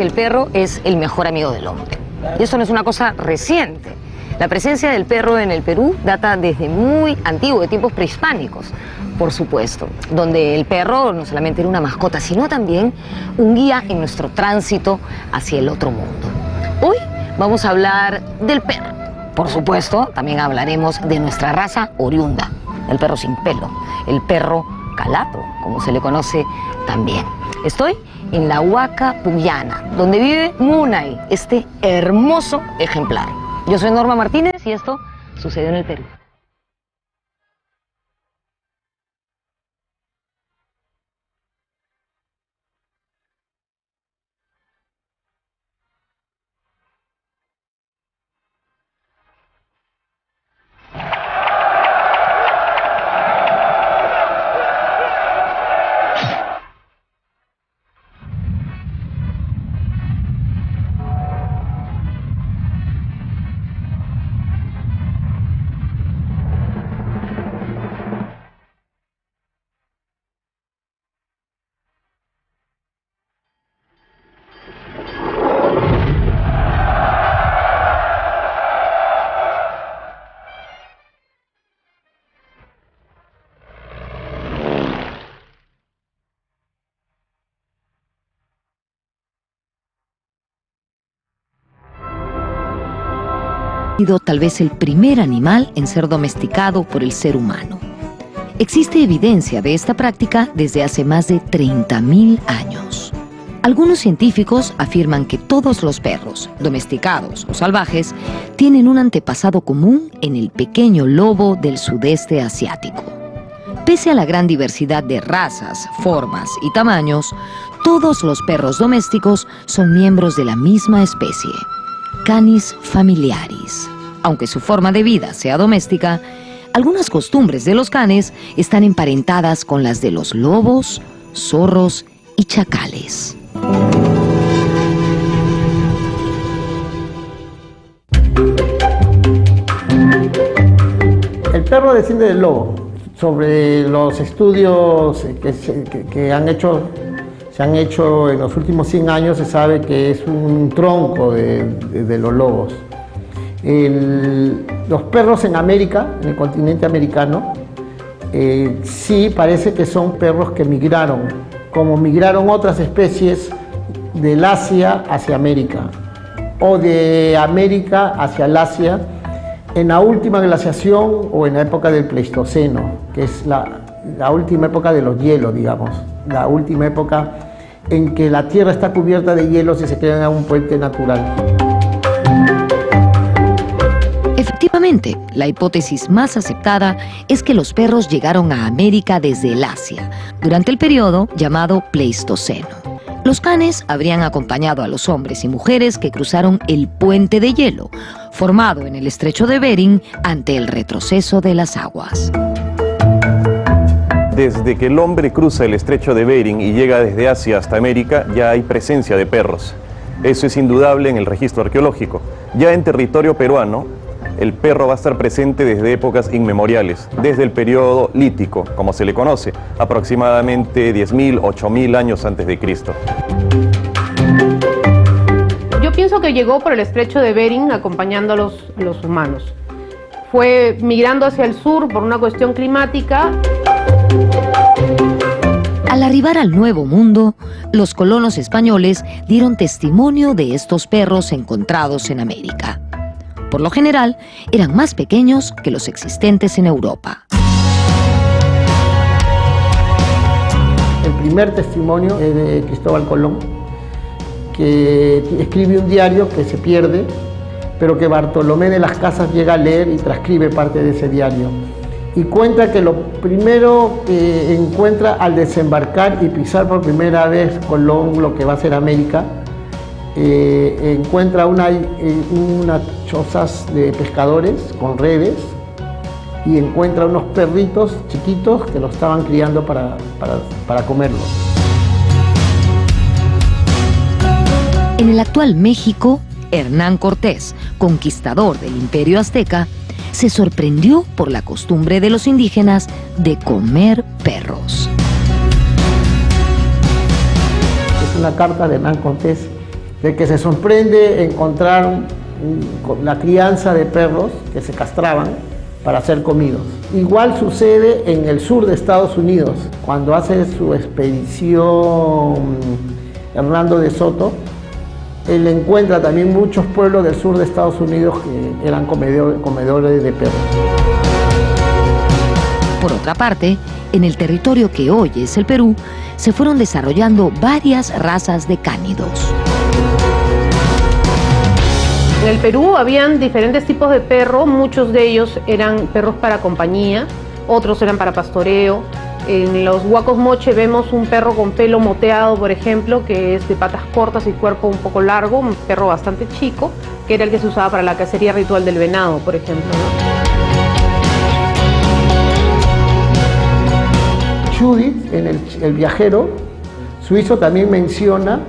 El perro es el mejor amigo del hombre. Y esto no es una cosa reciente. La presencia del perro en el Perú data desde muy antiguo, de tiempos prehispánicos, por supuesto, donde el perro no solamente era una mascota, sino también un guía en nuestro tránsito hacia el otro mundo. Hoy vamos a hablar del perro. Por supuesto, también hablaremos de nuestra raza oriunda, el perro sin pelo, el perro calato, como se le conoce también. Estoy en la Huaca Puyana, donde vive Munay, este hermoso ejemplar. Yo soy Norma Martínez y esto sucedió en el Perú. Tal vez el primer animal en ser domesticado por el ser humano. Existe evidencia de esta práctica desde hace más de 30.000 años. Algunos científicos afirman que todos los perros, domesticados o salvajes, tienen un antepasado común en el pequeño lobo del sudeste asiático. Pese a la gran diversidad de razas, formas y tamaños, todos los perros domésticos son miembros de la misma especie, Canis familiaris. Aunque su forma de vida sea doméstica, algunas costumbres de los canes están emparentadas con las de los lobos, zorros y chacales. El perro desciende del lobo. Sobre los estudios que se han hecho en los últimos 100 años, se sabe que es un tronco de los lobos. Los perros en América, en el continente americano, sí parece que son perros que migraron, como migraron otras especies del Asia hacia América o de América hacia el Asia en la última glaciación o en la época del Pleistoceno, que es la última época de los hielos, digamos, la última época en que la Tierra está cubierta de hielos y se crea un puente natural. Efectivamente, la hipótesis más aceptada es que los perros llegaron a América desde el Asia, durante el periodo llamado Pleistoceno. Los canes habrían acompañado a los hombres y mujeres que cruzaron el puente de hielo, formado en el estrecho de Bering ante el retroceso de las aguas. Desde que el hombre cruza el estrecho de Bering y llega desde Asia hasta América, ya hay presencia de perros. Eso es indudable en el registro arqueológico. Ya en territorio peruano, el perro va a estar presente desde épocas inmemoriales, desde el periodo lítico, como se le conoce, aproximadamente 10.000, 8.000 años antes de Cristo. Yo pienso que llegó por el estrecho de Bering acompañando a los humanos. Fue migrando hacia el sur por una cuestión climática. Al arribar al Nuevo Mundo, los colonos españoles dieron testimonio de estos perros encontrados en América. Por lo general, eran más pequeños que los existentes en Europa. El primer testimonio es de Cristóbal Colón, que escribe un diario que se pierde, pero que Bartolomé de las Casas llega a leer y transcribe parte de ese diario. Y cuenta que lo primero que encuentra al desembarcar y pisar por primera vez Colón lo que va a ser América, encuentra unas chozas de pescadores con redes y encuentra unos perritos chiquitos que los estaban criando para comerlos. En el actual México, Hernán Cortés, conquistador del Imperio Azteca, se sorprendió por la costumbre de los indígenas de comer perros. Es una carta de Hernán Cortés de que se sorprende encontrar la crianza de perros que se castraban para ser comidos. Igual sucede en el sur de Estados Unidos, cuando hace su expedición Hernando de Soto, él encuentra también muchos pueblos del sur de Estados Unidos que eran comedores de perros. Por otra parte, en el territorio que hoy es el Perú, se fueron desarrollando varias razas de cánidos. En el Perú habían diferentes tipos de perro, muchos de ellos eran perros para compañía, otros eran para pastoreo. En los huacos moche vemos un perro con pelo moteado, por ejemplo, que es de patas cortas y cuerpo un poco largo, un perro bastante chico, que era el que se usaba para la cacería ritual del venado, por ejemplo, ¿no? Judith, en el viajero suizo, también menciona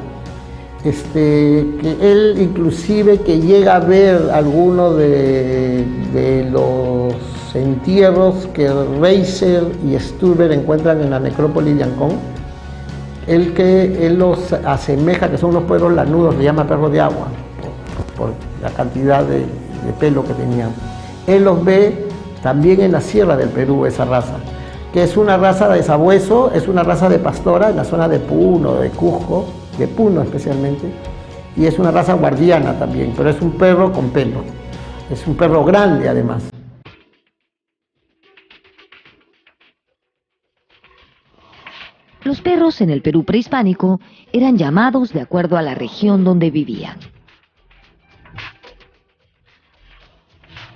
que él inclusive que llega a ver algunos de los entierros que Reiser y Sturber encuentran en la necrópolis de Ancón. Él los asemeja, que son unos perros lanudos, le llama perros de agua, por la cantidad de pelo que tenían. Él los ve también en la sierra del Perú, esa raza, que es una raza de sabueso, es una raza de pastora en la zona de Puno, de Cusco, de Puno especialmente, y es una raza guardiana también, pero es un perro con pelo, es un perro grande además. Los perros en el Perú prehispánico eran llamados de acuerdo a la región donde vivían.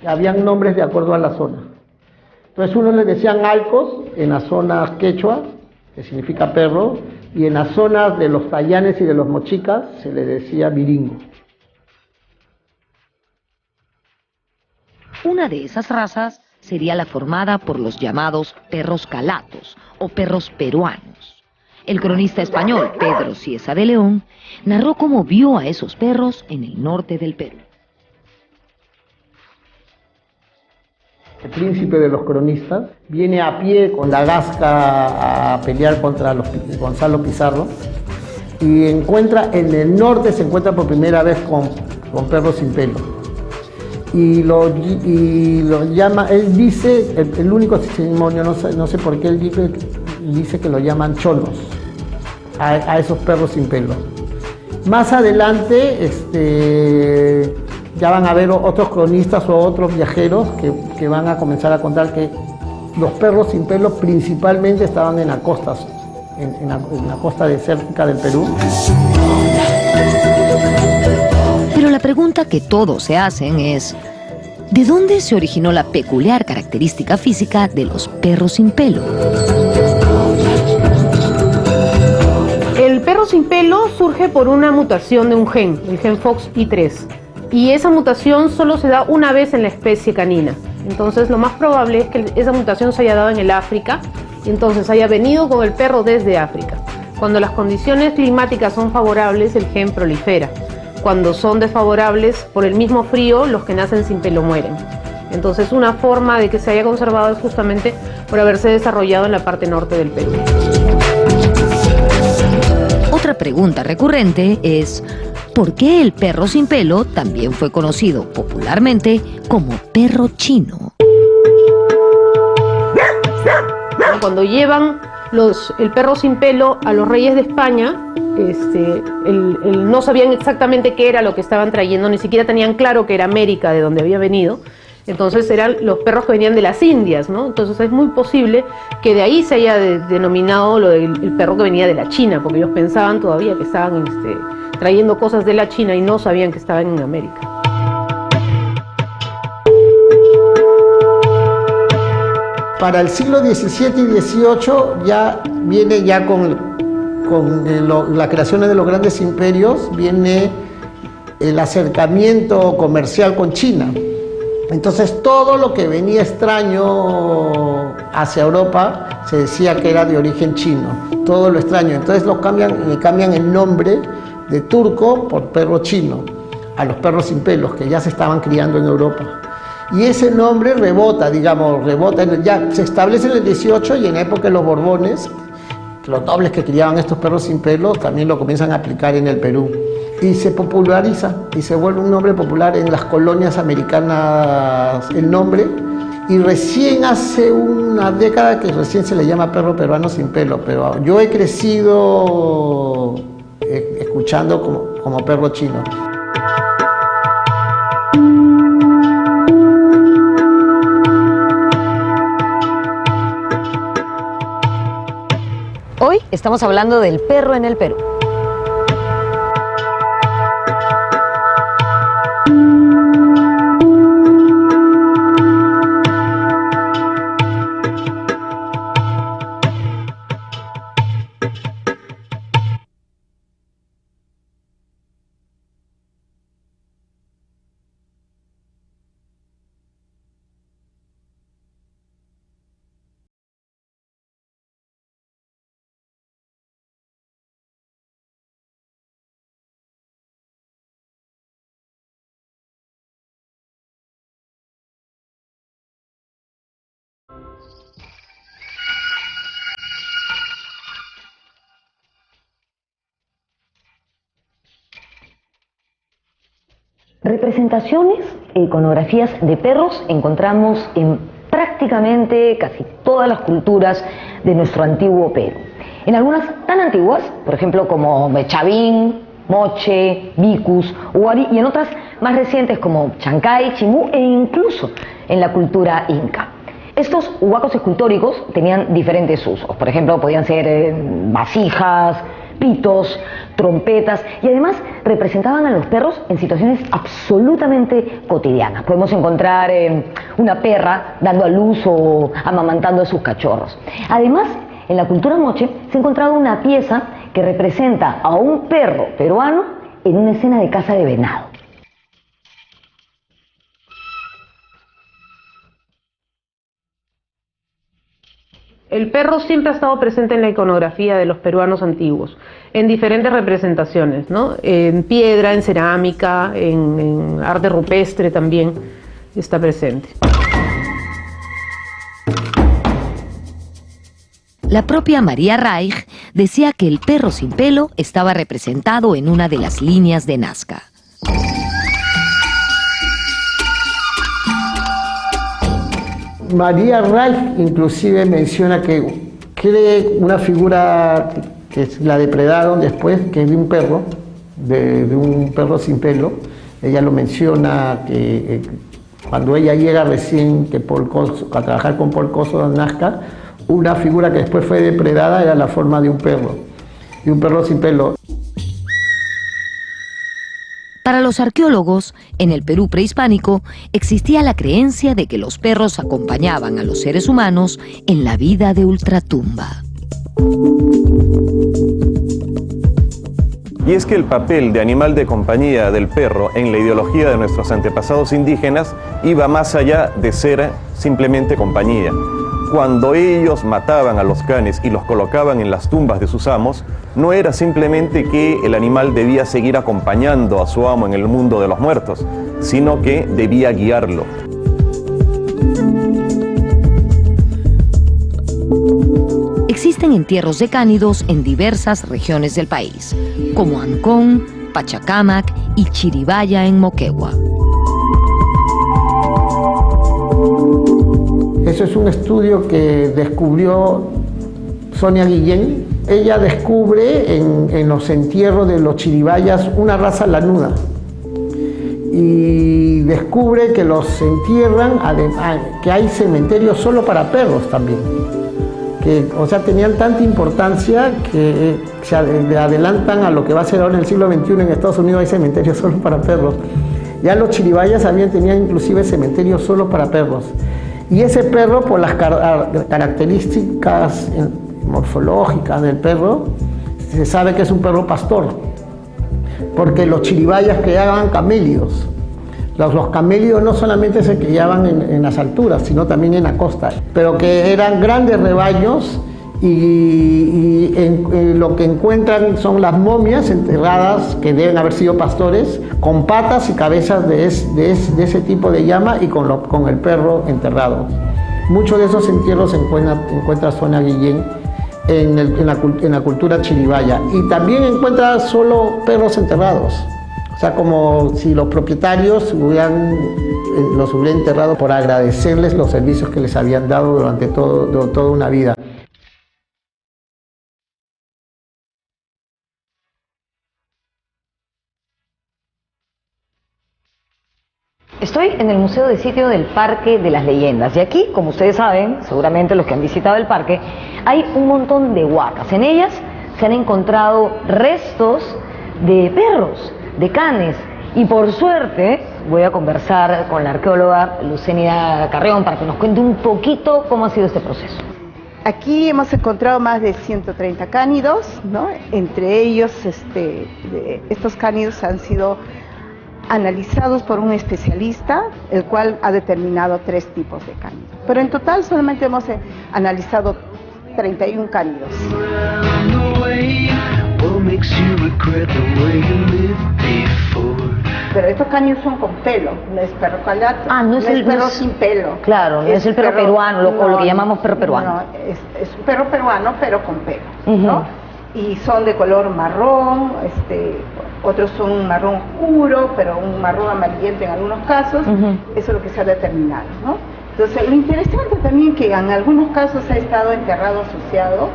Habían nombres de acuerdo a la zona. Entonces unos les decían alcos en las zonas quechua, que significa perro, y en las zonas de los tallanes y de los mochicas se les decía viringo. Una de esas razas sería la formada por los llamados perros calatos o perros peruanos. El cronista español Pedro Cieza de León narró cómo vio a esos perros en el norte del Perú. El príncipe de los cronistas viene a pie con la gasca a pelear contra Gonzalo Pizarro y encuentra en el norte, se encuentra por primera vez con perros sin pelo. Y lo llama, él dice, el único testimonio, no sé por qué él dice que lo llaman cholos a esos perros sin pelo. Más adelante ya van a haber otros cronistas o otros viajeros que van a comenzar a contar que los perros sin pelo principalmente estaban en la costa, en la costa desértica del Perú. Pero la pregunta que todos se hacen es, ¿de dónde se originó la peculiar característica física de los perros sin pelo? El perro sin pelo surge por una mutación de un gen, el gen FOXY3. Y esa mutación solo se da una vez en la especie canina. Entonces lo más probable es que esa mutación se haya dado en el África y entonces haya venido con el perro desde África. Cuando las condiciones climáticas son favorables, el gen prolifera. Cuando son desfavorables, por el mismo frío, los que nacen sin pelo mueren. Entonces una forma de que se haya conservado es justamente por haberse desarrollado en la parte norte del Perú. Otra pregunta recurrente es, ¿por qué el perro sin pelo también fue conocido popularmente como perro chino? Cuando llevan el perro sin pelo a los reyes de España, no sabían exactamente qué era lo que estaban trayendo, ni siquiera tenían claro que era América, de donde había venido. Entonces eran los perros que venían de las Indias, ¿no? Entonces es muy posible que de ahí se haya denominado lo del perro que venía de la China, porque ellos pensaban todavía que estaban trayendo cosas de la China y no sabían que estaban en América. Para el siglo XVII y XVIII ya viene con las creaciones de los grandes imperios, viene el acercamiento comercial con China. Entonces todo lo que venía extraño hacia Europa se decía que era de origen chino, todo lo extraño. Entonces le cambian el nombre de turco por perro chino a los perros sin pelos que ya se estaban criando en Europa. Y ese nombre rebota, ya se establece en el 18 y en la época de los Borbones, los nobles que criaban estos perros sin pelo también lo comienzan a aplicar en el Perú. Y se populariza y se vuelve un nombre popular en las colonias americanas el nombre. Y recién hace una década que recién se le llama perro peruano sin pelo, pero yo he crecido escuchando como perro chino. Hoy estamos hablando del perro en el Perú. Representaciones e iconografías de perros encontramos en prácticamente casi todas las culturas de nuestro antiguo Perú. En algunas tan antiguas, por ejemplo como Chavín, Moche, Vicus, Huari, y en otras más recientes como Chancay, Chimú e incluso en la cultura inca. Estos huacos escultóricos tenían diferentes usos. Por ejemplo, podían ser vasijas, pitos, trompetas, y además representaban a los perros en situaciones absolutamente cotidianas. Podemos encontrar una perra dando a luz o amamantando a sus cachorros. Además, en la cultura moche se ha encontrado una pieza que representa a un perro peruano en una escena de caza de venado. El perro siempre ha estado presente en la iconografía de los peruanos antiguos, en diferentes representaciones, ¿no? En piedra, en cerámica, en arte rupestre también está presente. La propia María Reich decía que el perro sin pelo estaba representado en una de las líneas de Nazca. María Reich inclusive menciona que cree una figura que la depredaron después, que es de un perro, de un perro sin pelo. Ella lo menciona que cuando ella llega recién a trabajar con Paul Coso en Nazca, una figura que después fue depredada era la forma de un perro sin pelo. Para los arqueólogos, en el Perú prehispánico existía la creencia de que los perros acompañaban a los seres humanos en la vida de ultratumba. Y es que el papel de animal de compañía del perro en la ideología de nuestros antepasados indígenas iba más allá de ser simplemente compañía. Cuando ellos mataban a los canes y los colocaban en las tumbas de sus amos, no era simplemente que el animal debía seguir acompañando a su amo en el mundo de los muertos, sino que debía guiarlo. Existen entierros de cánidos en diversas regiones del país, como Ancón, Pachacamac y Chiribaya en Moquegua. Eso es un estudio que descubrió Sonia Guillén. Ella descubre en los entierros de los chiribayas una raza lanuda y descubre que los entierran, que hay cementerios solo para perros también. O sea, tenían tanta importancia que se adelantan a lo que va a ser ahora en el siglo XXI. En Estados Unidos hay cementerios solo para perros. Ya los chiribayas tenían inclusive cementerios solo para perros. Y ese perro, por las características morfológicas del perro, se sabe que es un perro pastor, porque los chiribayas criaban camélidos. Los camélidos no solamente se criaban en las alturas, sino también en la costa, pero que eran grandes rebaños y lo que encuentran son las momias enterradas, que deben haber sido pastores, con patas y cabezas de ese tipo de llama y con el perro enterrado. Muchos de esos entierros se encuentra Sonia Guillén en la cultura chiribaya. Y también encuentra solo perros enterrados. O sea, como si los propietarios los hubieran enterrado por agradecerles los servicios que les habían dado durante toda una vida. Estoy en el Museo de Sitio del Parque de las Leyendas y aquí, como ustedes saben, seguramente los que han visitado el parque, hay un montón de huacas. En ellas se han encontrado restos de perros, de canes, y por suerte voy a conversar con la arqueóloga Lucénida Carrión para que nos cuente un poquito cómo ha sido este proceso. Aquí hemos encontrado más de 130 cánidos, ¿no? Entre ellos estos cánidos han sido analizados por un especialista, el cual ha determinado 3 tipos de cánidos. Pero en total solamente hemos analizado 31 cánidos. Pero estos cánidos son con pelo, no es perro calato, no es el perro sin pelo. Claro, no es el perro peruano, lo que llamamos perro peruano. No, es un perro peruano, pero con pelo, ¿no? Y son de color marrón, otros son un marrón oscuro, pero un marrón amarillento en algunos casos. Eso es lo que se ha determinado, ¿no? Entonces, lo interesante también que en algunos casos ha estado enterrado asociado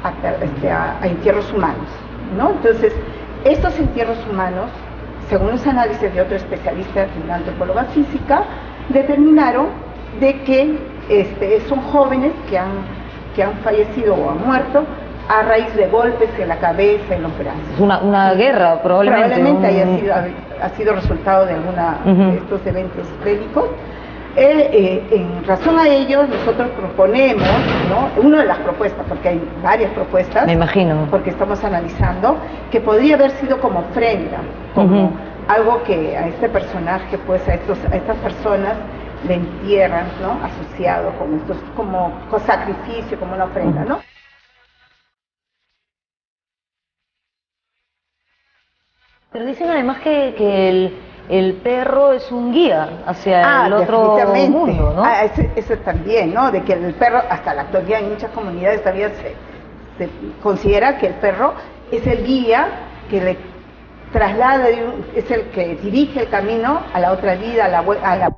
a entierros humanos, ¿no? Entonces, estos entierros humanos, según los análisis de otro especialista en la antropóloga física, determinaron de que son jóvenes que han fallecido o han muerto a raíz de golpes en la cabeza, en los brazos. Una guerra, probablemente. Probablemente ha sido resultado de alguna de estos eventos bélicos. En razón a ello, nosotros proponemos, ¿no? Una de las propuestas, porque hay varias propuestas, me imagino, porque estamos analizando, que podría haber sido como ofrenda, como algo que a este personaje, pues a estas personas le entierran, ¿no? Asociado como sacrificio, como una ofrenda, ¿no? Pero dicen además que el perro es un guía hacia el otro mundo, ¿no? Eso también, ¿no? De que el perro, hasta la actualidad en muchas comunidades todavía se considera que el perro es el guía que le traslada, es el que dirige el camino a la otra vida, a la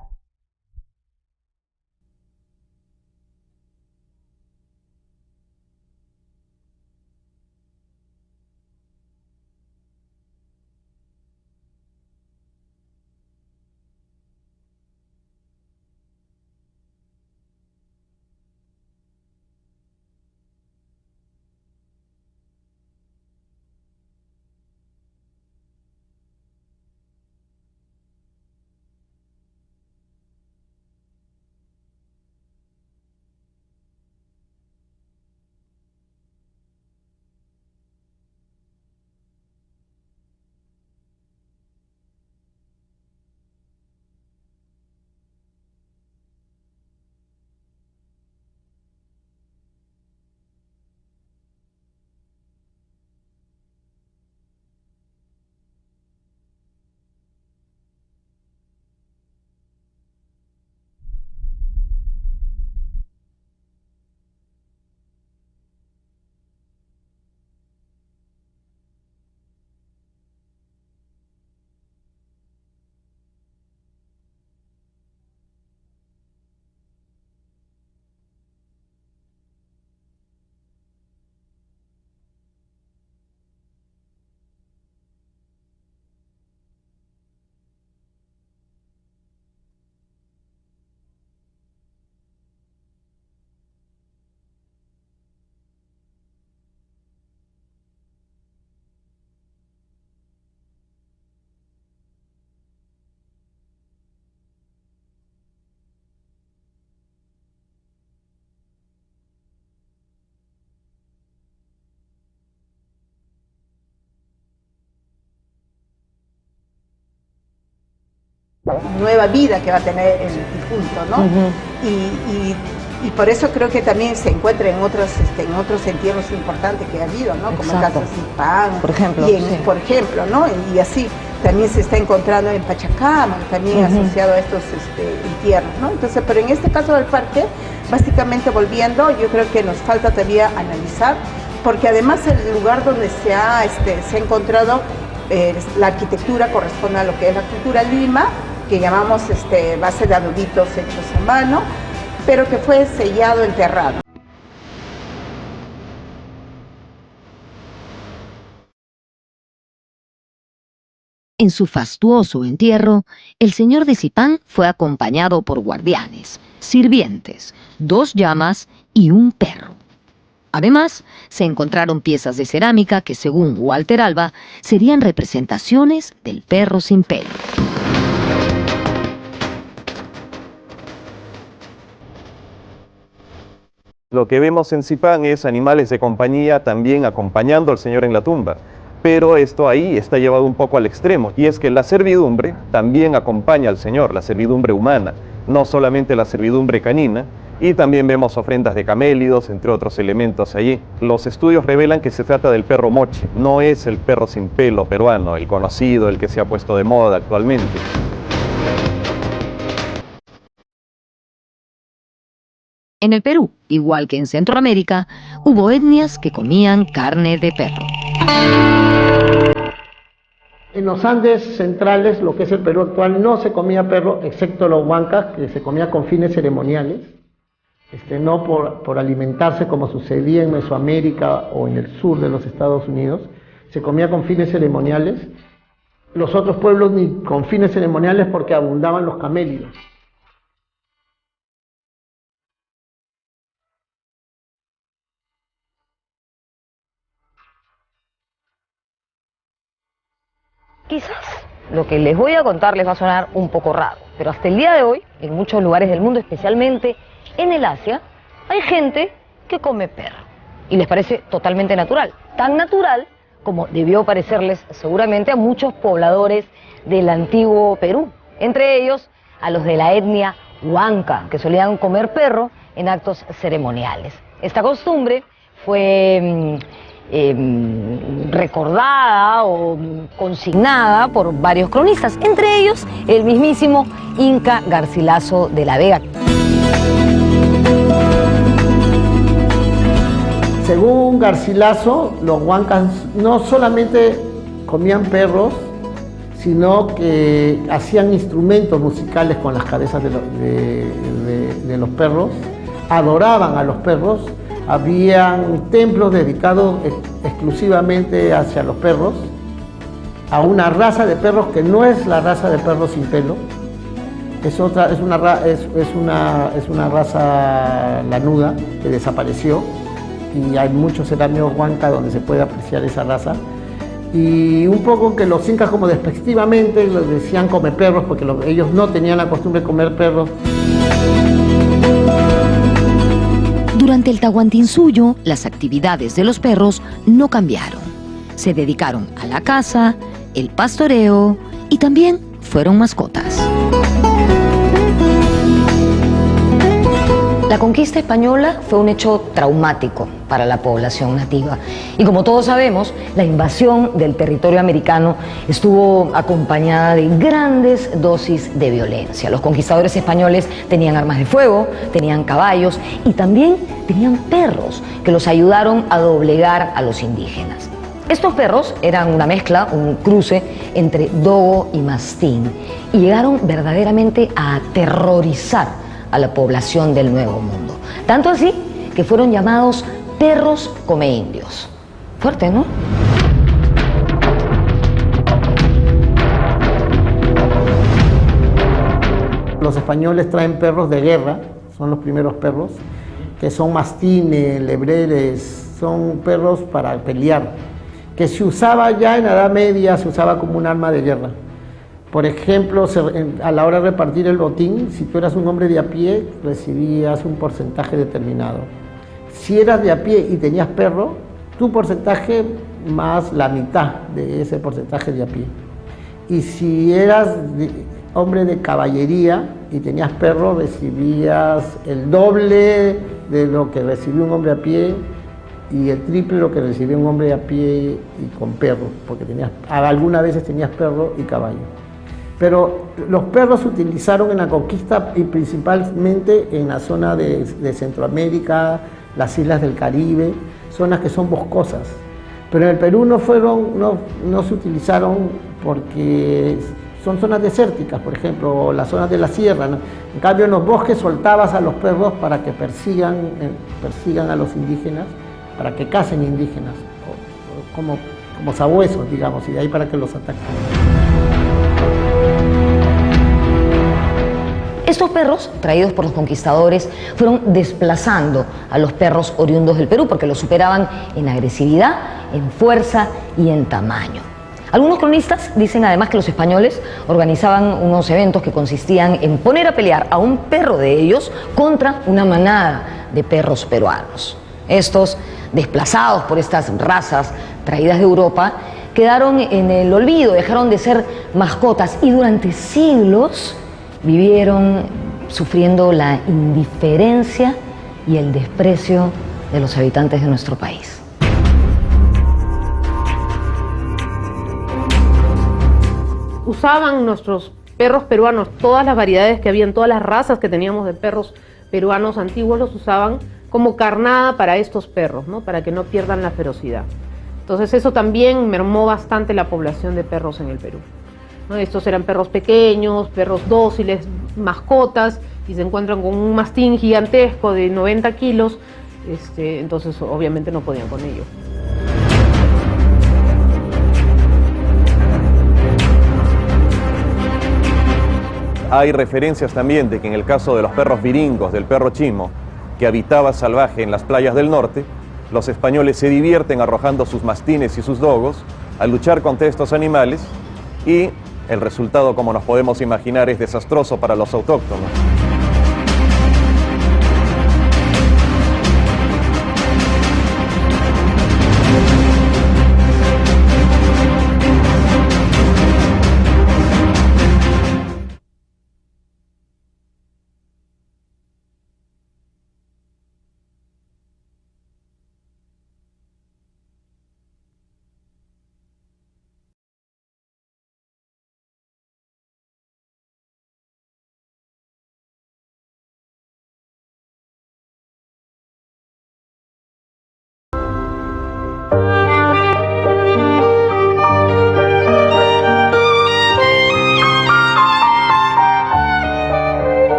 nueva vida que va a tener el difunto, ¿no? Y por eso creo que también se encuentra en otros entierros importantes que ha habido, ¿no? Como el caso de Zipán, por ejemplo, por ejemplo, ¿no? Y así. también se está encontrando en Pachacama, también asociado a estos entierros, ¿no? Entonces, pero en este caso del parque, básicamente volviendo, yo creo que nos falta todavía analizar, porque además el lugar donde se ha encontrado la arquitectura corresponde a lo que es la cultura Lima, que llamamos base de adobitos hechos a mano, pero que fue sellado, enterrado. En su fastuoso entierro, el señor de Zipán fue acompañado por guardianes, sirvientes, 2 llamas y un perro. Además, se encontraron piezas de cerámica que, según Walter Alba, serían representaciones del perro sin pelo. Lo que vemos en Zipán es animales de compañía también acompañando al Señor en la tumba. Pero esto ahí está llevado un poco al extremo, y es que la servidumbre también acompaña al Señor, la servidumbre humana, no solamente la servidumbre canina, y también vemos ofrendas de camélidos, entre otros elementos allí. Los estudios revelan que se trata del perro moche, no es el perro sin pelo peruano, el conocido, el que se ha puesto de moda actualmente. En el Perú, igual que en Centroamérica, hubo etnias que comían carne de perro. En los Andes centrales, lo que es el Perú actual, no se comía perro, excepto los huancas, que se comía con fines ceremoniales, no por alimentarse como sucedía en Mesoamérica o en el sur de los Estados Unidos, se comía con fines ceremoniales. Los otros pueblos ni con fines ceremoniales porque abundaban los camélidos. Quizás lo que les voy a contar les va a sonar un poco raro, pero hasta el día de hoy, en muchos lugares del mundo, especialmente en el Asia, hay gente que come perro y les parece totalmente natural, tan natural como debió parecerles seguramente a muchos pobladores del antiguo Perú, entre ellos a los de la etnia huanca, que solían comer perro en actos ceremoniales. Esta costumbre fue recordada o consignada por varios cronistas, entre ellos el mismísimo Inca Garcilaso de la Vega. Según Garcilaso, los huancas no solamente comían perros, sino que hacían instrumentos musicales con las cabezas de los perros, adoraban a los perros. Habían templos dedicados exclusivamente hacia los perros, a una raza de perros que no es la raza de perros sin pelo, es una raza lanuda que desapareció, y hay muchos cerámicos huanca donde se puede apreciar esa raza. Y un poco que los incas, como despectivamente, les decían come perros porque ellos no tenían la costumbre de comer perros. Durante el Tahuantinsuyo, las actividades de los perros no cambiaron. Se dedicaron a la caza, el pastoreo y también fueron mascotas. La conquista española fue un hecho traumático para la población nativa. Y como todos sabemos, la invasión del territorio americano estuvo acompañada de grandes dosis de violencia. Los conquistadores españoles tenían armas de fuego, tenían caballos y también tenían perros que los ayudaron a doblegar a los indígenas. Estos perros eran una mezcla, un cruce entre dogo y mastín, y llegaron verdaderamente a aterrorizar a la población del Nuevo Mundo. Tanto así que fueron llamados perros come indios. Fuerte, ¿no? Los españoles traen perros de guerra, son los primeros perros, que son mastines, lebreles, son perros para pelear, que se usaba ya en la Edad Media, se usaba como un arma de guerra. Por ejemplo, a la hora de repartir el botín, si tú eras un hombre de a pie, recibías un porcentaje determinado. Si eras de a pie y tenías perro, tu porcentaje más la mitad de ese porcentaje de a pie. Y si eras hombre de caballería y tenías perro, recibías el doble de lo que recibía un hombre a pie y el triple lo que recibía un hombre a pie y con perro, porque algunas veces tenías perro y caballo. Pero los perros se utilizaron en la conquista y principalmente en la zona de Centroamérica, las islas del Caribe, zonas que son boscosas. Pero en el Perú no se utilizaron porque son zonas desérticas, por ejemplo, las zonas de la sierra, ¿no? En cambio, en los bosques soltabas a los perros para que persigan a los indígenas, para que cacen indígenas, como sabuesos, digamos, y de ahí para que los ataquen. Estos perros, traídos por los conquistadores, fueron desplazando a los perros oriundos del Perú porque los superaban en agresividad, en fuerza y en tamaño. Algunos cronistas dicen además que los españoles organizaban unos eventos que consistían en poner a pelear a un perro de ellos contra una manada de perros peruanos. Estos, desplazados por estas razas traídas de Europa, quedaron en el olvido, dejaron de ser mascotas y durante siglos vivieron sufriendo la indiferencia y el desprecio de los habitantes de nuestro país. Usaban nuestros perros peruanos, todas las variedades que habían, todas las razas que teníamos de perros peruanos antiguos, los usaban como carnada para estos perros, ¿no? Para que no pierdan la ferocidad. Entonces eso también mermó bastante la población de perros en el Perú, ¿no? Estos eran perros pequeños, perros dóciles, mascotas, y se encuentran con un mastín gigantesco de 90 kilos, entonces obviamente no podían con ello. Hay referencias también de que en el caso de los perros viringos, del perro chimo, que habitaba salvaje en las playas del norte, los españoles se divierten arrojando sus mastines y sus dogos a luchar contra estos animales y el resultado, como nos podemos imaginar, es desastroso para los autóctonos.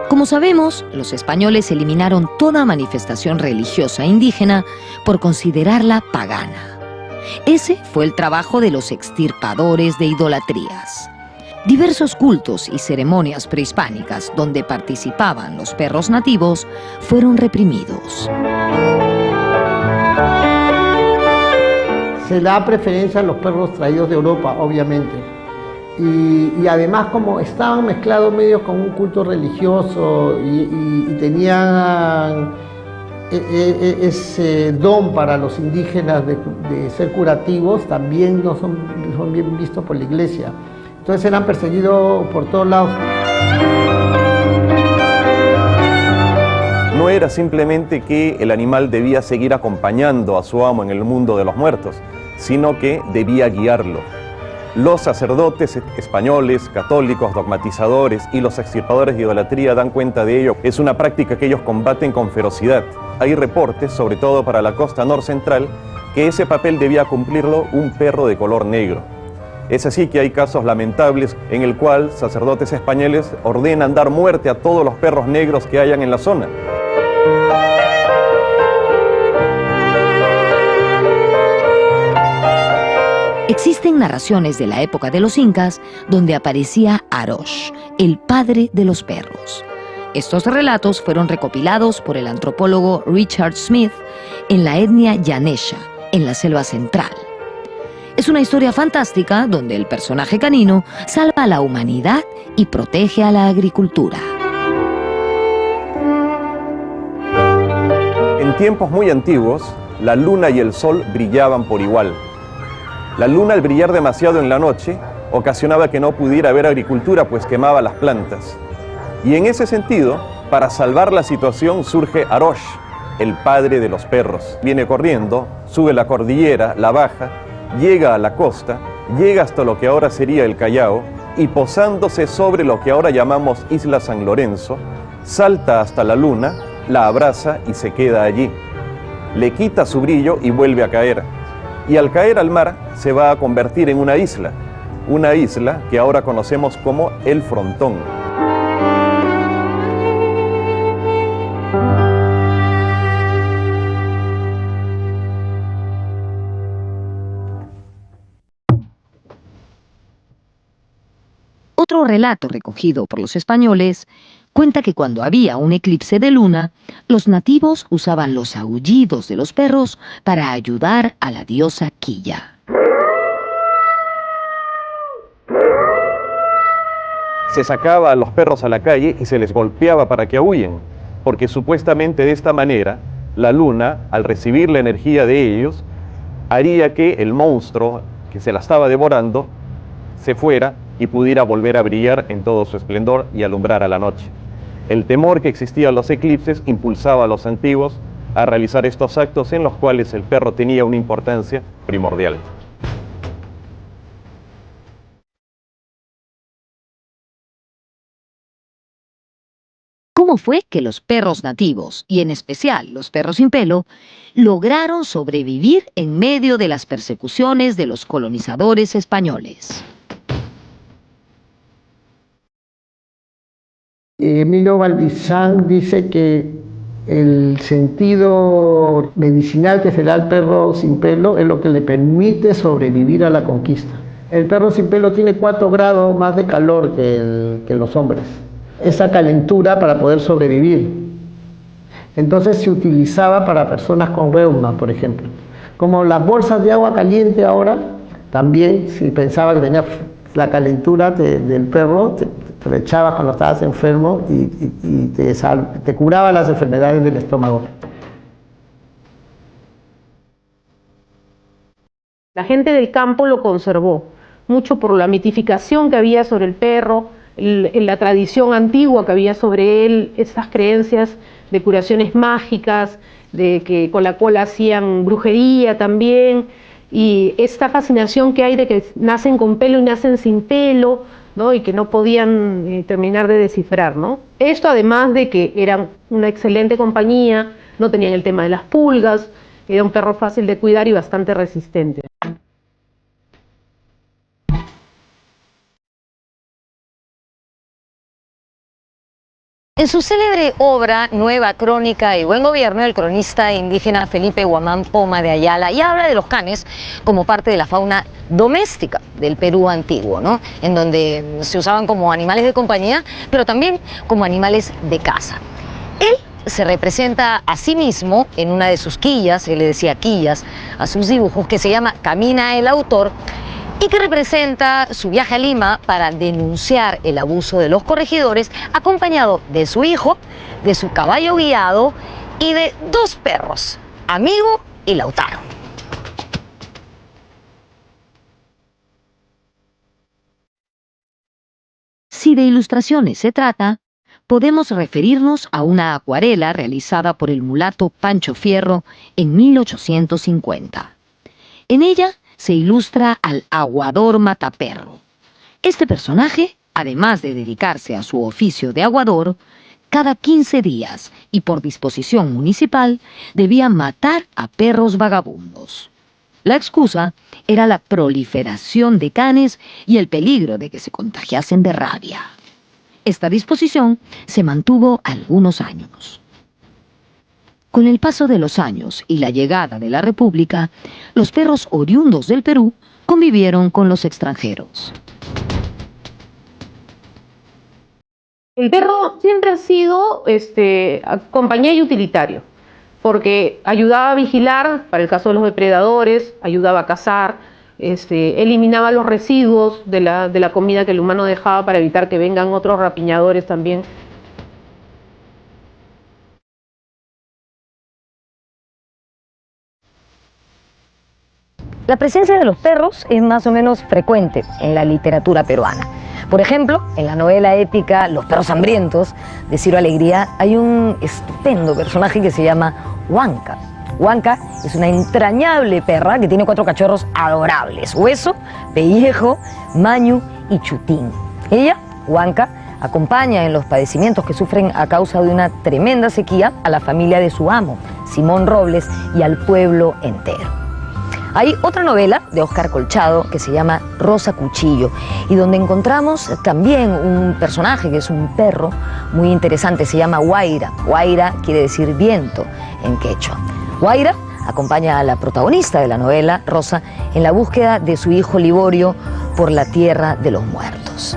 Como sabemos, los españoles eliminaron toda manifestación religiosa indígena por considerarla pagana. Ese fue el trabajo de los extirpadores de idolatrías. Diversos cultos y ceremonias prehispánicas donde participaban los perros nativos fueron reprimidos. Se da preferencia a los perros traídos de Europa, obviamente. Y además, como estaban mezclados medios con un culto religioso y tenían ese don para los indígenas de ser curativos, también no son bien vistos por la iglesia. Entonces eran perseguidos por todos lados. No era simplemente que el animal debía seguir acompañando a su amo en el mundo de los muertos, sino que debía guiarlo. Los sacerdotes españoles, católicos, dogmatizadores y los extirpadores de idolatría dan cuenta de ello. Es una práctica que ellos combaten con ferocidad. Hay reportes, sobre todo para la costa norcentral, que ese papel debía cumplirlo un perro de color negro. Es así que hay casos lamentables en el cual sacerdotes españoles ordenan dar muerte a todos los perros negros que hayan en la zona. Existen narraciones de la época de los incas donde aparecía Arosh, el padre de los perros. Estos relatos fueron recopilados por el antropólogo Richard Smith en la etnia Yanesha, en la selva central. Es una historia fantástica donde el personaje canino salva a la humanidad y protege a la agricultura. En tiempos muy antiguos, la luna y el sol brillaban por igual. La luna, al brillar demasiado en la noche, ocasionaba que no pudiera haber agricultura, pues quemaba las plantas. Y en ese sentido, para salvar la situación, surge Arosh, el padre de los perros. Viene corriendo, sube la cordillera, la baja, llega a la costa, llega hasta lo que ahora sería el Callao y posándose sobre lo que ahora llamamos Isla San Lorenzo, salta hasta la luna, la abraza y se queda allí. Le quita su brillo y vuelve a caer. Y al caer al mar se va a convertir en una isla que ahora conocemos como El Frontón. Otro relato recogido por los españoles cuenta que cuando había un eclipse de luna, los nativos usaban los aullidos de los perros para ayudar a la diosa Quilla. Se sacaba a los perros a la calle y se les golpeaba para que aúllen, porque supuestamente de esta manera la luna, al recibir la energía de ellos, haría que el monstruo que se la estaba devorando se fuera y pudiera volver a brillar en todo su esplendor y alumbrar a la noche. El temor que existía a los eclipses impulsaba a los antiguos a realizar estos actos en los cuales el perro tenía una importancia primordial. ¿Cómo fue que los perros nativos, y en especial los perros sin pelo, lograron sobrevivir en medio de las persecuciones de los colonizadores españoles? Emilio Valdizán dice que el sentido medicinal que se da al perro sin pelo es lo que le permite sobrevivir a la conquista. El perro sin pelo tiene 4 grados más de calor que los hombres. Esa calentura para poder sobrevivir. Entonces se utilizaba para personas con reuma, por ejemplo. Como las bolsas de agua caliente ahora, también si pensaba que tenía la calentura del perro, te lo echabas cuando estabas enfermo y te curaba las enfermedades del estómago. La gente del campo lo conservó, mucho por la mitificación que había sobre el perro, la tradición antigua que había sobre él, esas creencias de curaciones mágicas, de que con la cola hacían brujería también, y esta fascinación que hay de que nacen con pelo y nacen sin pelo, ¿no? Y que no podían terminar de descifrar, ¿no? Esto además de que eran una excelente compañía, no tenían el tema de las pulgas, era un perro fácil de cuidar y bastante resistente. En su célebre obra Nueva Crónica y Buen Gobierno, el cronista indígena Felipe Guamán Poma de Ayala ya habla de los canes como parte de la fauna doméstica del Perú antiguo, ¿no? En donde se usaban como animales de compañía, pero también como animales de caza. Él se representa a sí mismo en una de sus quillas, él le decía quillas a sus dibujos, que se llama Camina el autor, y que representa su viaje a Lima para denunciar el abuso de los corregidores, acompañado de su hijo, de su caballo guiado y de 2 perros, Amigo y Lautaro. Si de ilustraciones se trata, podemos referirnos a una acuarela realizada por el mulato Pancho Fierro en 1850. En ella se ilustra al aguador Mataperro. Este personaje, además de dedicarse a su oficio de aguador, cada 15 días y por disposición municipal debía matar a perros vagabundos. La excusa era la proliferación de canes y el peligro de que se contagiasen de rabia. Esta disposición se mantuvo algunos años. Con el paso de los años y la llegada de la República, los perros oriundos del Perú convivieron con los extranjeros. El perro siempre ha sido compañía y utilitario, porque ayudaba a vigilar para el caso de los depredadores, ayudaba a cazar, eliminaba los residuos de la comida que el humano dejaba para evitar que vengan otros rapiñadores también. La presencia de los perros es más o menos frecuente en la literatura peruana. Por ejemplo, en la novela épica Los perros hambrientos de Ciro Alegría hay un estupendo personaje que se llama Huanca. Huanca es una entrañable perra que tiene 4 cachorros adorables: Hueso, Pellejo, Mañu y Chutín. Ella, Huanca, acompaña en los padecimientos que sufren a causa de una tremenda sequía a la familia de su amo, Simón Robles, y al pueblo entero. Hay otra novela de Óscar Colchado que se llama Rosa Cuchillo, y donde encontramos también un personaje que es un perro muy interesante, se llama Guaira. Guaira quiere decir viento en quechua. Guaira acompaña a la protagonista de la novela, Rosa, en la búsqueda de su hijo Liborio por la tierra de los muertos.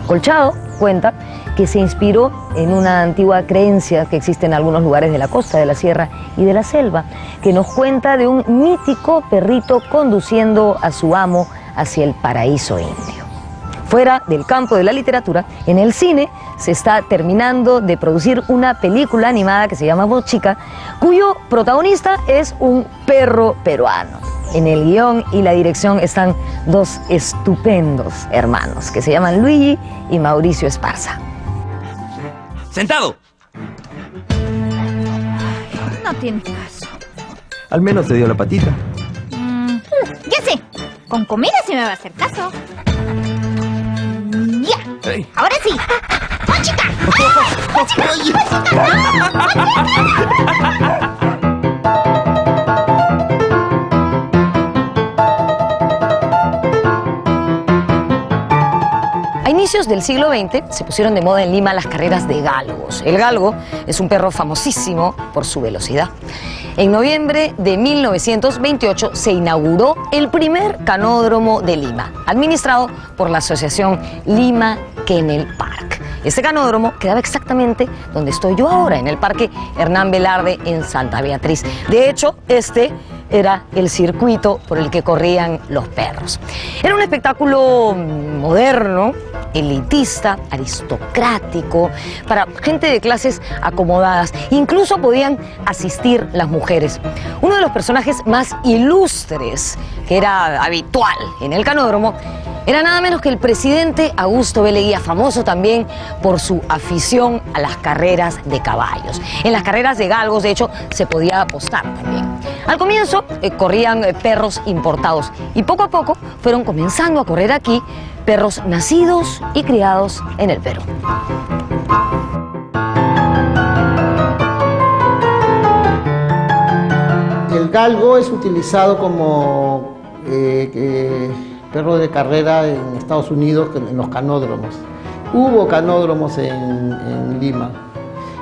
Colchado cuenta que se inspiró en una antigua creencia que existe en algunos lugares de la costa, de la sierra y de la selva, que nos cuenta de un mítico perrito conduciendo a su amo hacia el paraíso indio. Fuera del campo de la literatura, en el cine se está terminando de producir una película animada que se llama Bochica, cuyo protagonista es un perro peruano. En el guión y la dirección están 2 estupendos hermanos que se llaman Luigi y Mauricio Esparza. ¡Sentado! No tiene caso. Al menos te dio la patita. Ya sé, con comida sí me va a hacer caso. ¡Ya! Hey. ¡Ahora sí! ¡Bochica! ¡Bochica! A inicios del siglo XX se pusieron de moda en Lima las carreras de galgos. El galgo es un perro famosísimo por su velocidad. En noviembre de 1928 se inauguró el primer canódromo de Lima, administrado por la asociación Lima Kennel Park. Este canódromo quedaba exactamente donde estoy yo ahora, en el Parque Hernán Velarde en Santa Beatriz. De hecho, este era el circuito por el que corrían los perros. Era un espectáculo moderno, elitista, aristocrático, para gente de clases acomodadas. Incluso podían asistir las mujeres. Uno de los personajes más ilustres que era habitual en el canódromo era nada menos que el presidente Augusto B. Leguía, famoso también por su afición a las carreras de caballos. En las carreras de galgos, de hecho, se podía apostar también. Al comienzo corrían perros importados y poco a poco fueron comenzando a correr aquí perros nacidos y criados en el Perú. El galgo es utilizado como perro de carrera en Estados Unidos, en los canódromos. Hubo canódromos en Lima.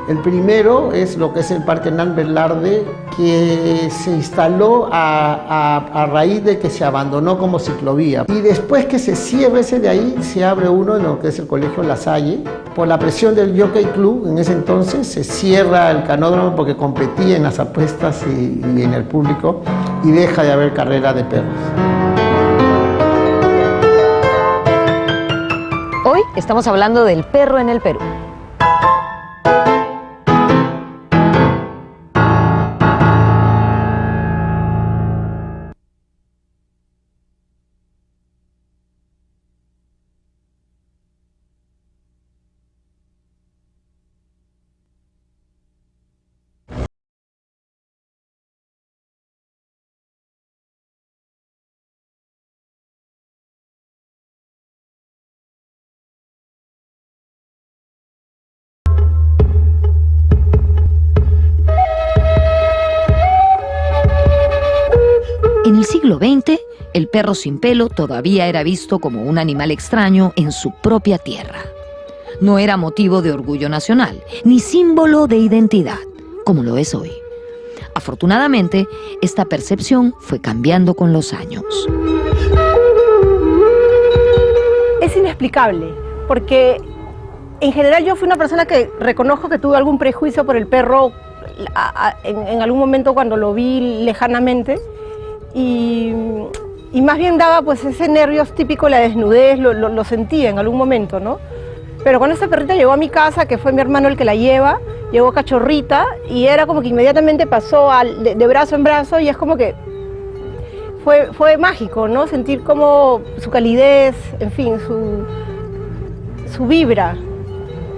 El primero es lo que es el Parque Hernán Velarde, que se instaló a raíz de que se abandonó como ciclovía. Y después que se cierra ese de ahí, se abre uno en lo que es el Colegio La Salle. Por la presión del Jockey Club, en ese entonces, se cierra el canódromo porque competía en las apuestas y en el público, y deja de haber carrera de perros. Hoy estamos hablando del perro en el Perú. En el siglo XX, el perro sin pelo todavía era visto como un animal extraño en su propia tierra. No era motivo de orgullo nacional, ni símbolo de identidad, como lo es hoy. Afortunadamente, esta percepción fue cambiando con los años. Es inexplicable, porque en general yo fui una persona que reconozco que tuve algún prejuicio por el perro en algún momento cuando lo vi lejanamente. Y más bien daba pues ese nervios típico, la desnudez, lo sentía en algún momento, ¿no? Pero cuando esta perrita llegó a mi casa, que fue mi hermano el que la lleva, llegó cachorrita y era como que inmediatamente pasó de brazo en brazo, y es como que fue mágico, ¿no? Sentir como su calidez, en fin, su vibra.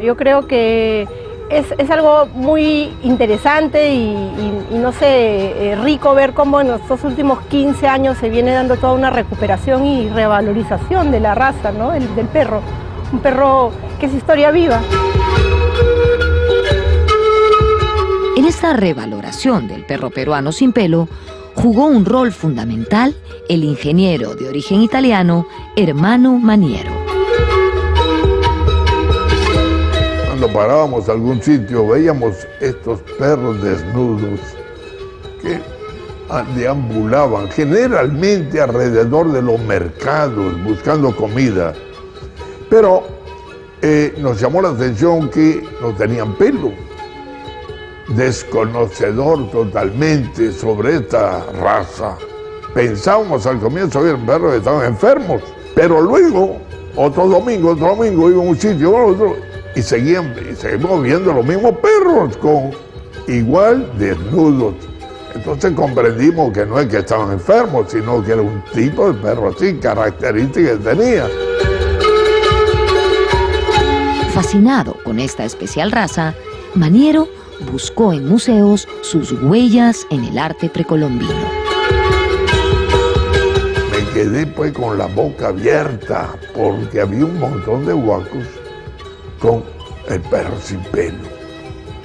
Yo creo que es algo muy interesante y no sé, rico ver cómo en estos últimos 15 años se viene dando toda una recuperación y revalorización de la raza, ¿no? del perro. Un perro que es historia viva. En esta revaloración del perro peruano sin pelo, jugó un rol fundamental el ingeniero de origen italiano Ermanno Maniero. Cuando parábamos a algún sitio veíamos estos perros desnudos que deambulaban generalmente alrededor de los mercados buscando comida, pero nos llamó la atención que no tenían pelo. Desconocedor totalmente sobre esta raza, pensábamos al comienzo que eran perros que estaban enfermos, pero luego otro domingo iba a un sitio o otro y seguimos viendo los mismos perros con igual desnudos. Entonces comprendimos que no es que estaban enfermos, sino que era un tipo de perro así, características que tenía. Fascinado con esta especial raza, Maniero buscó en museos sus huellas en el arte precolombino. Me quedé pues con la boca abierta porque había un montón de huacos con el perro sin pelo.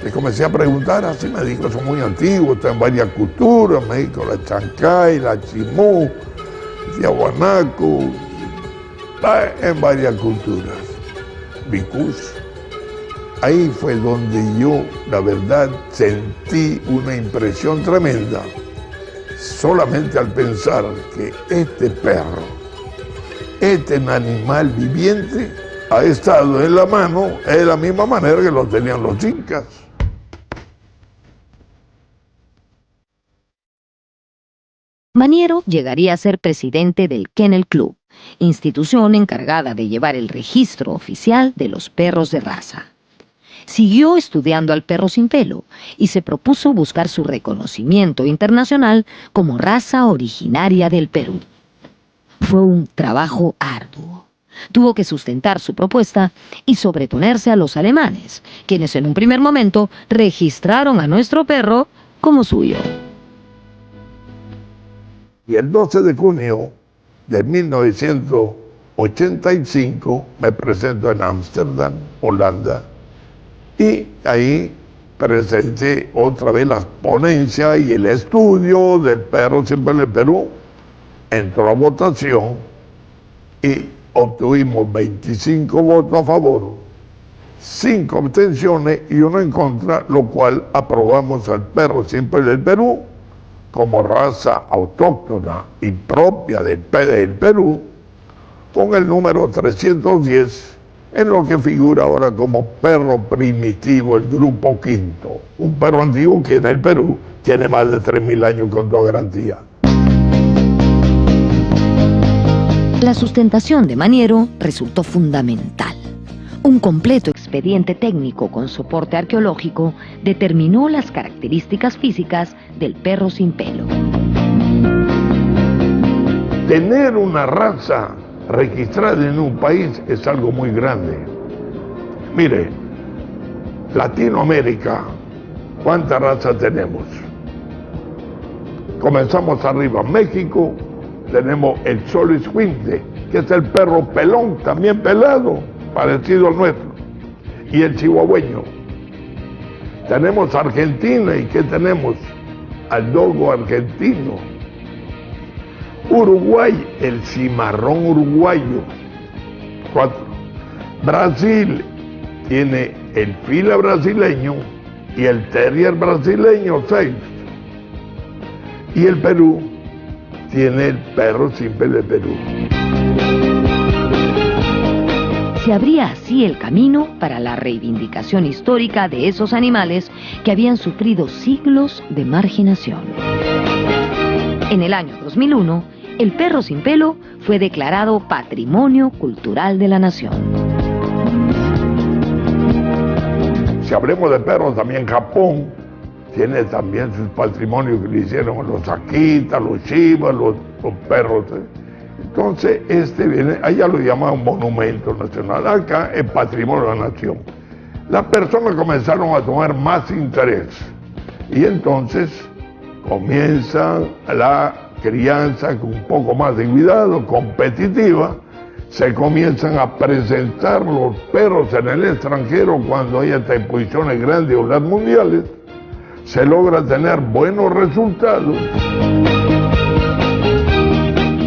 Le comencé a preguntar, así me dijo, son muy antiguos, están en varias culturas, me dijo la chancay, la chimú, el tiahuanaco, en varias culturas. Vicus. Ahí fue donde yo, la verdad, sentí una impresión tremenda, solamente al pensar que este perro, este animal viviente, ha estado en la mano de la misma manera que lo tenían los incas. Maniero llegaría a ser presidente del Kennel Club, institución encargada de llevar el registro oficial de los perros de raza. Siguió estudiando al perro sin pelo y se propuso buscar su reconocimiento internacional como raza originaria del Perú. Fue un trabajo arduo. Tuvo que sustentar su propuesta y sobreponerse a los alemanes, quienes en un primer momento registraron a nuestro perro como suyo. Y el 12 de junio de 1985 me presento en Ámsterdam, Holanda, y ahí presenté otra vez las ponencias y el estudio del perro sin pelo en Perú. Entró a votación y obtuvimos 25 votos a favor, 5 abstenciones y 1 en contra, lo cual aprobamos al perro sin pelo del Perú como raza autóctona y propia del Perú, con el número 310, en lo que figura ahora como perro primitivo, el grupo quinto. Un perro antiguo que en el Perú tiene más de 3.000 años con toda garantía. La sustentación de Maniero resultó fundamental. Un completo expediente técnico con soporte arqueológico determinó las características físicas del perro sin pelo. Tener una raza registrada en un país es algo muy grande. Mire, Latinoamérica, ¿cuántas razas tenemos? Comenzamos arriba, México, tenemos el Xoloitzcuintle, que es el perro pelón, también pelado, parecido al nuestro, y el chihuahueño. Tenemos Argentina, ¿y qué tenemos? Al dogo argentino. Uruguay, el cimarrón uruguayo. 4. Brasil tiene el fila brasileño y el terrier brasileño. 6. Y el Perú tiene el perro sin pelo de Perú. Se abría así el camino para la reivindicación histórica de esos animales que habían sufrido siglos de marginación. En el año 2001, el perro sin pelo fue declarado Patrimonio Cultural de la Nación. Si hablemos de perros, también Japón tiene también sus patrimonios que le hicieron los Akita, los Shiba, los perros. Entonces, allá lo llaman monumento nacional, acá es patrimonio de la nación. Las personas comenzaron a tomar más interés y entonces comienza la crianza con un poco más de cuidado, competitiva. Se comienzan a presentar los perros en el extranjero cuando hay estas exposiciones grandes o las mundiales. Se logra tener buenos resultados.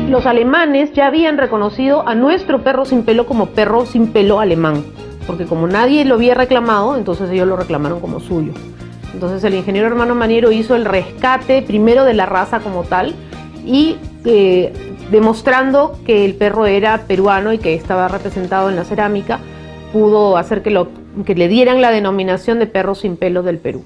Los alemanes ya habían reconocido a nuestro perro sin pelo como perro sin pelo alemán, porque como nadie lo había reclamado, entonces ellos lo reclamaron como suyo. Entonces el ingeniero Hermano Maniero hizo el rescate primero de la raza como tal y demostrando que el perro era peruano y que estaba representado en la cerámica, pudo hacer que le dieran la denominación de perro sin pelo del Perú.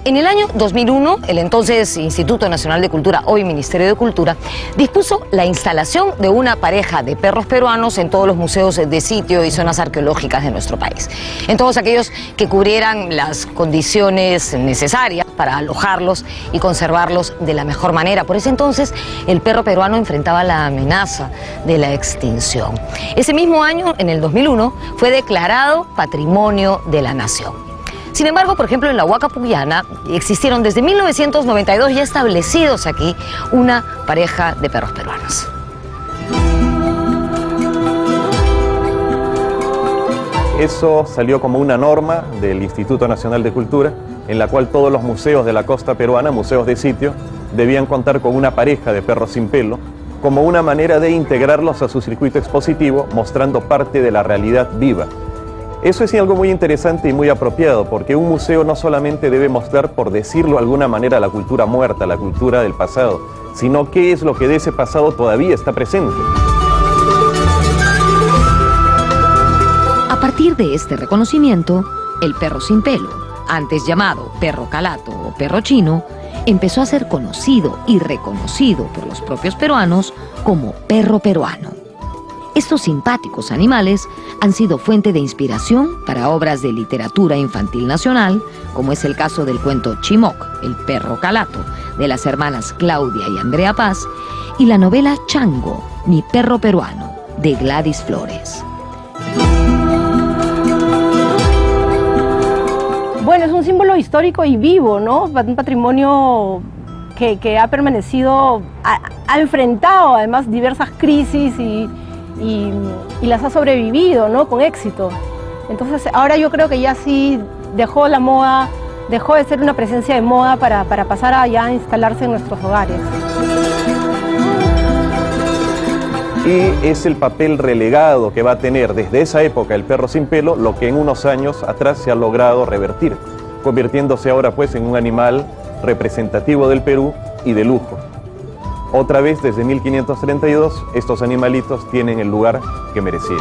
En el año 2001, el entonces Instituto Nacional de Cultura, hoy Ministerio de Cultura, dispuso la instalación de una pareja de perros peruanos en todos los museos de sitio y zonas arqueológicas de nuestro país. En todos aquellos que cubrieran las condiciones necesarias para alojarlos y conservarlos de la mejor manera. Por ese entonces, el perro peruano enfrentaba la amenaza de la extinción. Ese mismo año, en el 2001, fue declarado Patrimonio de la Nación. Sin embargo, por ejemplo, en la Huaca Puyana existieron desde 1992 ya establecidos aquí una pareja de perros peruanos. Eso salió como una norma del Instituto Nacional de Cultura, en la cual todos los museos de la costa peruana, museos de sitio, debían contar con una pareja de perros sin pelo, como una manera de integrarlos a su circuito expositivo, mostrando parte de la realidad viva. Eso es algo muy interesante y muy apropiado, porque un museo no solamente debe mostrar, por decirlo de alguna manera, la cultura muerta, la cultura del pasado, sino qué es lo que de ese pasado todavía está presente. A partir de este reconocimiento, el perro sin pelo, antes llamado perro calato o perro chino, empezó a ser conocido y reconocido por los propios peruanos como perro peruano. Estos simpáticos animales han sido fuente de inspiración para obras de literatura infantil nacional, como es el caso del cuento Chimoc, el perro calato, de las hermanas Claudia y Andrea Paz, y la novela Chango, mi perro peruano, de Gladys Flores. Bueno, es un símbolo histórico y vivo, ¿no? Un patrimonio que ha permanecido, ha enfrentado además diversas crisis y las ha sobrevivido, ¿no? Con éxito. Entonces ahora yo creo que ya sí dejó la moda, dejó de ser una presencia de moda para pasar a ya instalarse en nuestros hogares. Y es el papel relegado que va a tener desde esa época el perro sin pelo, lo que en unos años atrás se ha logrado revertir, convirtiéndose ahora pues en un animal representativo del Perú y de lujo. Otra vez, desde 1532, estos animalitos tienen el lugar que merecían.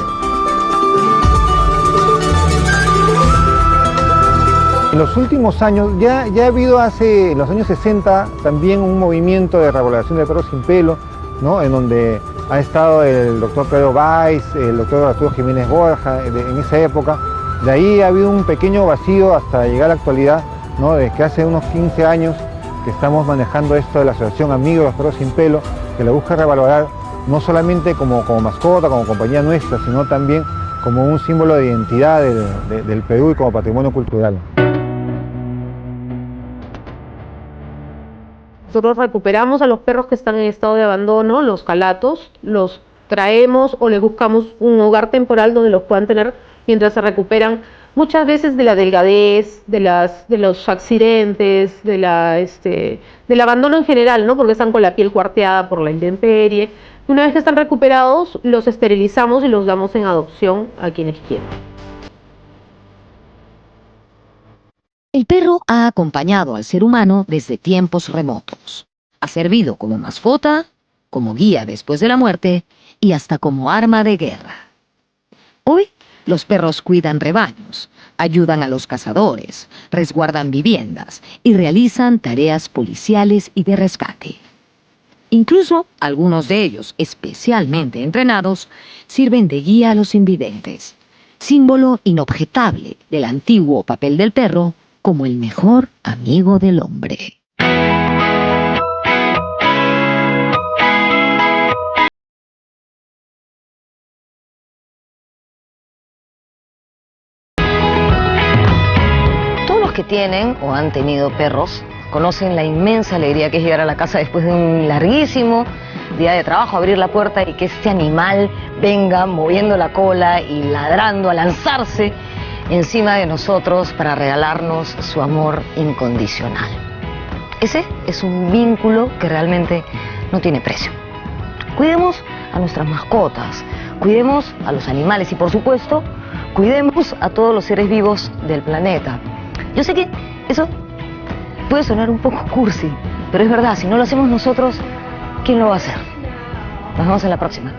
En los últimos años, ya ha habido en los años 60 también un movimiento de revaloración de perros sin pelo, ¿no? En donde ha estado el doctor Pedro Valls, el doctor Arturo Jiménez Borja, en esa época. De ahí ha habido un pequeño vacío hasta llegar a la actualidad, ¿no? Desde que hace unos 15 años que estamos manejando esto de la Asociación Amigos de los Perros Sin Pelo, que la busca revalorar no solamente como mascota, como compañía nuestra, sino también como un símbolo de identidad del Perú y como patrimonio cultural. Nosotros recuperamos a los perros que están en estado de abandono, los calatos, los traemos o les buscamos un hogar temporal donde los puedan tener mientras se recuperan muchas veces de la delgadez, de los accidentes, del abandono en general, ¿no? Porque están con la piel cuarteada por la intemperie. Una vez que están recuperados, los esterilizamos y los damos en adopción a quienes quieran. El perro ha acompañado al ser humano desde tiempos remotos. Ha servido como mascota, como guía después de la muerte y hasta como arma de guerra. Hoy, los perros cuidan rebaños, ayudan a los cazadores, resguardan viviendas y realizan tareas policiales y de rescate. Incluso algunos de ellos, especialmente entrenados, sirven de guía a los invidentes, símbolo inobjetable del antiguo papel del perro como el mejor amigo del hombre. Todos los que tienen o han tenido perros conocen la inmensa alegría que es llegar a la casa después de un larguísimo día de trabajo, abrir la puerta y que este animal venga moviendo la cola y ladrando a lanzarse encima de nosotros para regalarnos su amor incondicional. Ese es un vínculo que realmente no tiene precio. Cuidemos a nuestras mascotas, cuidemos a los animales y, por supuesto, cuidemos a todos los seres vivos del planeta. Yo sé que eso puede sonar un poco cursi, pero es verdad, si no lo hacemos nosotros, ¿quién lo va a hacer? Nos vemos en la próxima.